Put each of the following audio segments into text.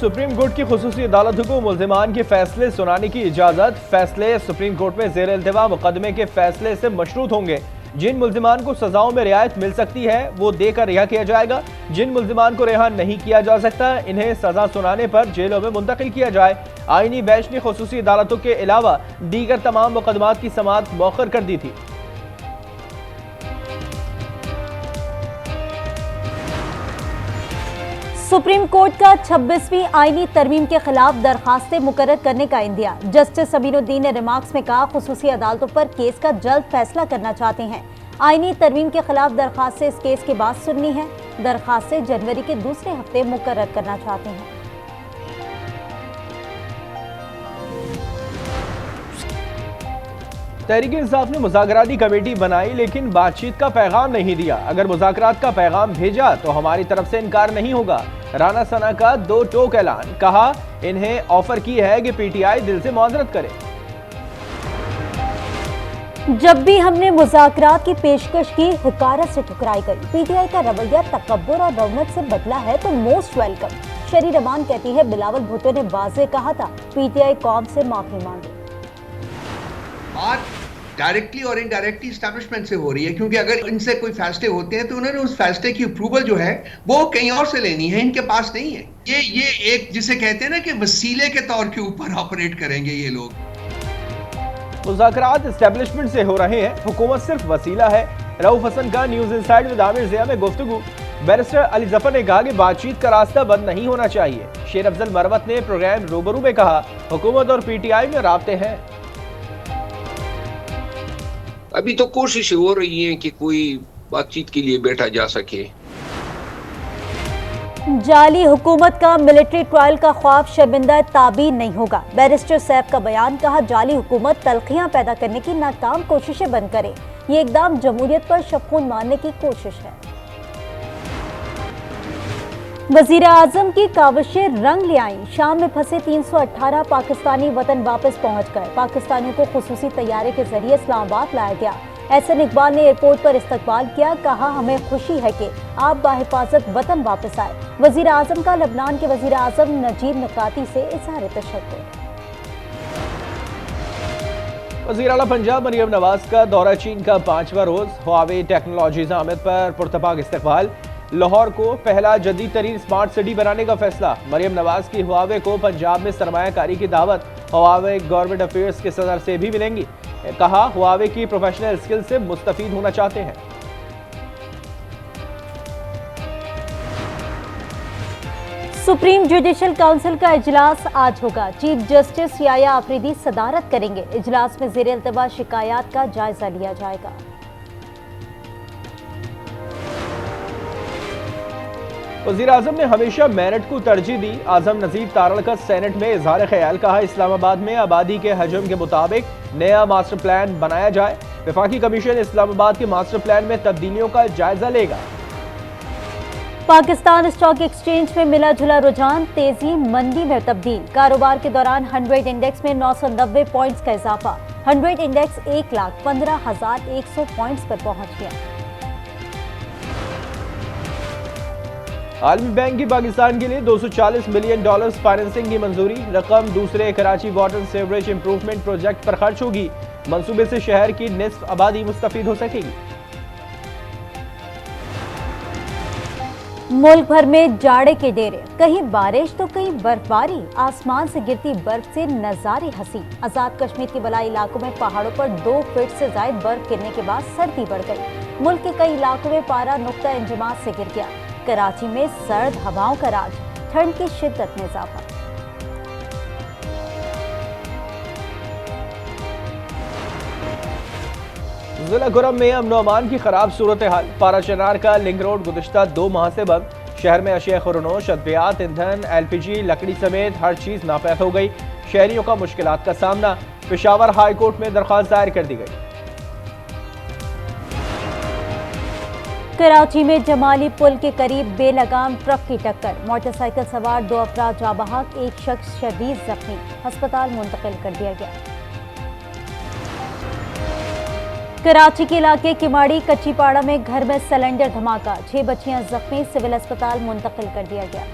Supreme court की खुसूसी अदालतों को मुल्जिमान के फैसले सुनाने की इजाजत। फैसले सुप्रीम कोर्ट में ज़ेर इल्तिवा मुकदमे के फैसले से मशरूत होंगे। जिन मुल्जिमान को सजाओं में रियायत मिल सकती है वो देकर रिहा किया जाएगा। जिन मुल्जिमान को रिहा नहीं किया जा सकता इन्हें सजा सुनाने पर जेलों में मुंतकिल किया जाए। आईनी बेंच ने खुसूसी अदालतों के अलावा दीगर तमाम मुकदमात की समाअत मौखर कर दी थी। सुप्रीम कोर्ट का 26वीं आईनी तरमीम के खिलाफ दरखास्तें मुकर्रर करने का इंदिया। जस्टिस अमीनुद्दीन ने रिमार्क्स में कहा, खुसूसी अदालतों पर केस का जल्द फैसला करना चाहते हैं। आईनी तरमीम के खिलाफ दरखास्तें इस केस के बाद सुननी है। दरखास्तें जनवरी के दूसरे हफ्ते मुकर्रर करना चाहते हैं। तहरीक इंसाफ ने मुज़ाकराती कमेटी बनाई लेकिन बातचीत का पैगाम नहीं दिया। अगर मुज़ाकरात का पैगाम भेजा तो हमारी तरफ से इनकार नहीं होगा। राना सना का दो टोक ऐलान, कहा इन्हें ऑफर की है कि पीटीआई दिल से मुआज़रत करे। जब भी हमने मुज़ाकरात की पेशकश की हुकारत से ठुकराई गई। पीटीआई का रवैया तकब्बुर और रौनक से बदला है तो मोस्ट वेलकम। शरी रमान कहती है, बिलावल भुट्टो ने वाज़ेह कहा था पीटीआई कौम से माफी मांगे। बात डायरेक्टली और इनडायरेक्टली एस्टैब्लिशमेंट से हो रही है, क्योंकि अगर इनसे कोई फैसले होते हैं तो उन्होंने उस फैसले की अप्रूवल जो है वो कहीं और से लेनी है, इनके पास नहीं है। ये एक जिसे कहते हैं ना कि वसीले के तौर के ऊपर ऑपरेट करेंगे ये लोग। मुज़ाकरात एस्टैब्लिशमेंट से हो रहे हैं, हुकूमत सिर्फ वसीला है। रऊफ हसन का news inside with Aamir Zia में गुफ्तगू। बैरिस्टर अली जफर ने कहा कि बातचीत का रास्ता बंद नहीं होना चाहिए। शेर अफजल मरवत ने प्रोग्राम रूबरू में कहा, हुकूमत और पीटीआई में राब्ते हैं। अभी तो कोशिश हो रही है कि कोई बातचीत के लिए बैठा जा सके। जाली हुकूमत का मिलिट्री ट्रायल का ख्वाब शर्मिंदा ताबीर नहीं होगा। बैरिस्टर सैफ का बयान, कहा जाली हुकूमत तलखियां पैदा करने की नाकाम कोशिशें बंद करे। ये इकदाम जमहूरियत पर शबखून मारने की कोशिश है। वजीर आजम की काविशें रंग ले आईं। शाम में फंसे 318 पाकिस्तानी वतन वापस पहुंच गए। पाकिस्तानियों को खुसूसी तैयारे के जरिए इस्लामाबाद लाया गया। एहसन इकबाल ने एयरपोर्ट पर इस्तकबाल किया, कहा हमें खुशी है कि आप बाहिफाजत वतन वापस आए। वजीर आजम का लबनान के वजीर आजम नजीब मिकाती से इज़हार तशक्कुर। वज़ीर आला पंजाब मरियम नवाज का दौरा चीन का 5वां रोज। हुआवे टेक्नोलॉजीज आमद पर पुरतपाक इस्तकबाल। लाहौर को पहला जदीद तरीन स्मार्ट सिटी बनाने का फैसला। मरियम नवाज की हुआवे को पंजाब में सरमायाकारी की दावत। हुआवे गवर्नमेंट अफेयर्स के सदर से भी मिलेंगी। कहा हुआवे की प्रोफेशनल स्किल से मुस्तफीद होना चाहते हैं। सुप्रीम जुडिशल काउंसिल का इजलास आज होगा। चीफ जस्टिस याया आफरीदी सदारत करेंगे। इजलास में ज़ेर इल्तिवा शिकायत का जायजा लिया जाएगा। वज़ीर आज़म ने हमेशा मेरिट को तरजीह दी। आज़म नज़ीर तारड़ का सेनेट में इजहार ख्याल, कहा इस्लामाबाद में आबादी के हजम के मुताबिक नया मास्टर प्लान बनाया जाए। वफाकी कमीशन इस्लामाबाद के मास्टर प्लान में तब्दीलियों का जायजा लेगा। पाकिस्तान स्टॉक एक्सचेंज में मिला जुला रुझान, तेजी मंदी में तब्दील। कारोबार के दौरान 100 इंडेक्स में 990 पॉइंट्स का इजाफा। 100 इंडेक्स 1,15,100 पॉइंट्स पर पहुंच गया। आलमी बैंक की पाकिस्तान के लिए $240 मिलियन फाइनेंसिंग की मंजूरी। रकम दूसरे Karachi water sewerage improvement project पर खर्च होगी। मंसूबे से शहर की निस्फ आबादी मुस्तफीद हो सकेगी। मुल्क भर में जाड़े के डेरे, कहीं बारिश तो कहीं बर्फबारी। आसमान से गिरती बर्फ से नजारे हंसी। आजाद कश्मीर के बलाई इलाकों में पहाड़ों पर 2 फीट से ज्यादा बर्फ गिरने के बाद सर्दी बढ़ गई। मुल्क के कई इलाकों में पारा नुक्ता इंजमात से गिर गया। कराची में सर्द हवाओं का राज, ठंड की शिद्दत में इजाफा। जिला खुरम में अमन अमान की खराब सूरत हाल। पारा चनार का लिंक रोड गुज़िश्ता 2 माह से बंद। शहर में अशिया खुरनोश, अद्वियात, ईंधन, LPG, लकड़ी समेत हर चीज नापैद हो गई। शहरियों का मुश्किलात का सामना। पेशावर हाई कोर्ट में दरख्वास्त दायर कर दी गई। कराची में जमाली पुल के करीब बेलगाम ट्रक की टक्कर। मोटरसाइकिल सवार 2 अफराद जाँ बहक, एक शख्स शदीद जख्मी, अस्पताल मुंतकिल कर दिया गया। कराची के इलाके किमाड़ी कच्चीपाड़ा में घर में सिलेंडर धमाका, 6 बच्चियां जख्मी, सिविल अस्पताल मुंतकिल कर दिया गया।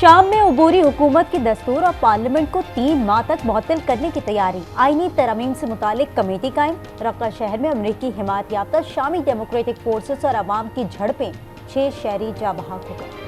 शाम में उबूरी हुकूमत की दस्तूर और पार्लियामेंट को 3 माह तक मुअत्तल करने की तैयारी। आईनी तरमीम से मुतालिक कमेटी कायम। रक्का शहर में अमरीकी हिमायत याफ्ता शामी डेमोक्रेटिक फोर्सेस और अवाम की झड़पें, 6 शहरी जाँ बहक हो गए।